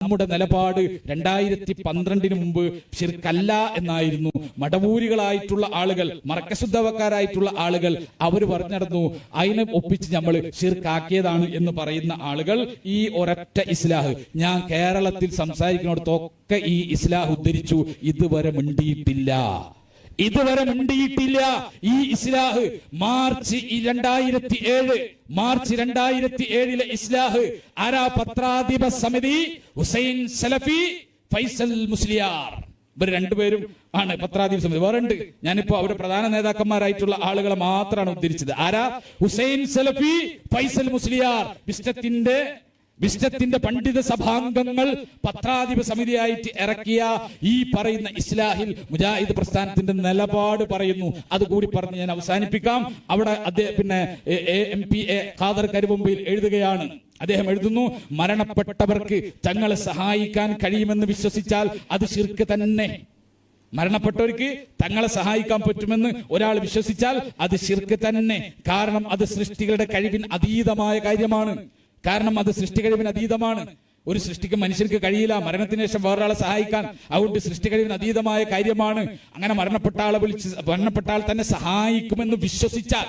നമ്മുടെ നിലപാട് 2012 മുമ്പ് ഷിർക്കല്ല എന്നായിരുന്നു. മടവൂരികളായിട്ടുള്ള ആളുകൾ, മർക്കസുദ്ധവക്കാരായിട്ടുള്ള ആളുകൾ അവർ പറഞ്ഞു നടന്നു, അതിനെ ഒപ്പിച്ച് നമ്മൾ ഷിർക്കാക്കിയതാണ് എന്ന് പറയുന്ന ആളുകൾ ഈ ഒരൊറ്റ ഇസ്ലാഹ്, ഞാൻ കേരളത്തിൽ സംസാരിക്കുന്നിടത്തൊക്കെ ഈ ഇസ്ലാഹ് ഉദ്ധരിച്ചു. ഇതുവരെ മിണ്ടിയിട്ടില്ല. ഈ ഇസ്ലാഹ് മാർച്ച് 2007 ഇസ്ലാഹ് ആരാ? പത്രാധിപ സമിതി, ഹുസൈൻ സലഫി, ഫൈസൽ മുസ്ലിയാർ, ഇവർ രണ്ടുപേരും ആണ് പത്രാധിപ സമിതി. വേറെ ഉണ്ട്, ഞാനിപ്പോ അവരുടെ പ്രധാന നേതാക്കന്മാരായിട്ടുള്ള ആളുകളെ മാത്രമാണ് ഉദ്ധരിച്ചത്. ആരാ? ഹുസൈൻ സലഫി, ഫൈസൽ മുസ്ലിയാർ. വിസ്ഡത്തിന്റെ പണ്ഡിത സഭാംഗങ്ങൾ പത്രാധിപ സമിതിയായിട്ട് ഇറക്കിയ ഈ പറയുന്ന ഇസ്ലാഹിൽ മുജാഹിദ് പ്രസ്ഥാനത്തിന്റെ നിലപാട് പറയുന്നു. അതുകൂടി പറഞ്ഞ് ഞാൻ അവസാനിപ്പിക്കാം. അവിടെ അദ്ദേഹം MP ഖാദർ കരുവമ്പയിൽ എഴുതുകയാണ്. അദ്ദേഹം എഴുതുന്നു, മരണപ്പെട്ടവർക്ക് തങ്ങളെ സഹായിക്കാൻ കഴിയുമെന്ന് വിശ്വസിച്ചാൽ അത് ശിർക്ക് തന്നെ. മരണപ്പെട്ടവർക്ക് തങ്ങളെ സഹായിക്കാൻ പറ്റുമെന്ന് ഒരാൾ വിശ്വസിച്ചാൽ അത് ശിർക്ക് തന്നെ. കാരണം അത് സൃഷ്ടികളുടെ കഴിവിന് അതീതമായ കാര്യമാണ്. ഒരു സൃഷ്ടിക്ക് മനുഷ്യർക്ക് കഴിയില്ല മരണത്തിന് ശേഷം വേറൊരാളെ സഹായിക്കാൻ. അതുകൊണ്ട് സൃഷ്ടി കഴിവിന് അതീതമായ കാര്യമാണ്. അങ്ങനെ മരണപ്പെട്ട ആൾ തന്നെ സഹായിക്കുമെന്ന് വിശ്വസിച്ചാൽ,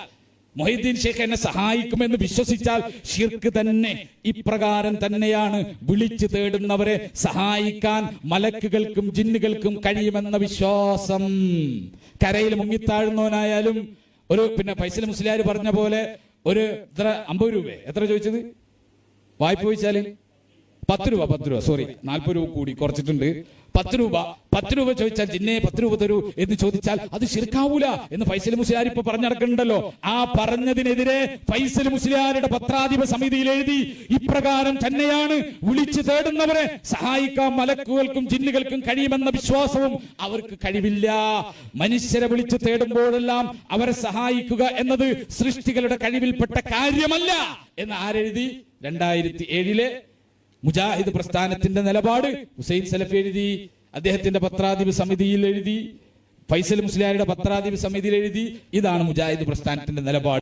മൊഹീദ്ദീൻ ഷേഖ് എന്നെ സഹായിക്കുമെന്ന് വിശ്വസിച്ചാൽ ശിർക്ക് തന്നെ. ഇപ്രകാരം തന്നെയാണ് വിളിച്ചു തേടുന്നവരെ സഹായിക്കാൻ മലക്കുകൾക്കും ജിന്നുകൾക്കും കഴിയുമെന്ന വിശ്വാസം. കരയിൽ മുങ്ങിത്താഴുന്നവനായാലും ഒരു ഫൈസൽ മുസ്ലിയാർ പറഞ്ഞ പോലെ ഒരു 50 രൂപ എത്ര ചോദിച്ചത്? വായ്പ ചോദിച്ചാല് 10 രൂപ, സോറി 40 രൂപ കൂടി കുറച്ചിട്ടുണ്ട്. 10 രൂപ ചോദിച്ചാൽ ജിന്നെ 10 രൂപ തരൂ എന്ന് ചോദിച്ചാൽ അത് ശിർക്കാവൂല എന്ന് ഫൈസൽ മുസ്ലിയാർ ഇപ്പൊ പറഞ്ഞിടക്കുന്നുണ്ടല്ലോ. ആ പറഞ്ഞതിനെതിരെ ഫൈസൽ മുസ്ലിയാരുടെ പത്രാധിപ സമിതിയിൽ എഴുതി, ഇപ്രകാരം തന്നെയാണ് വിളിച്ചു തേടുന്നവരെ സഹായിക്കാൻ മലക്കുകൾക്കും ജിന്നുകൾക്കും കഴിയുമെന്ന വിശ്വാസവും അവർക്ക് കഴിവില്ല. മനുഷ്യരെ വിളിച്ചു തേടുമ്പോഴെല്ലാം അവരെ സഹായിക്കുക എന്നത് സൃഷ്ടികളുടെ കഴിവിൽപ്പെട്ട കാര്യമല്ല എന്ന് ആരെഴുതി? 2007 മുജാഹിദ് പ്രസ്ഥാനത്തിന്റെ നിലപാട് ഹുസൈൻ സലഫി എഴുതി, അദ്ദേഹത്തിന്റെ പത്രാധിപ സമിതിയിൽ എഴുതി, ഫൈസൽ മുസ്ലിയാരുടെ പത്രാധിപ സമിതിയിൽ എഴുതി. ഇതാണ് മുജാഹിദ് പ്രസ്ഥാനത്തിന്റെ നിലപാട്.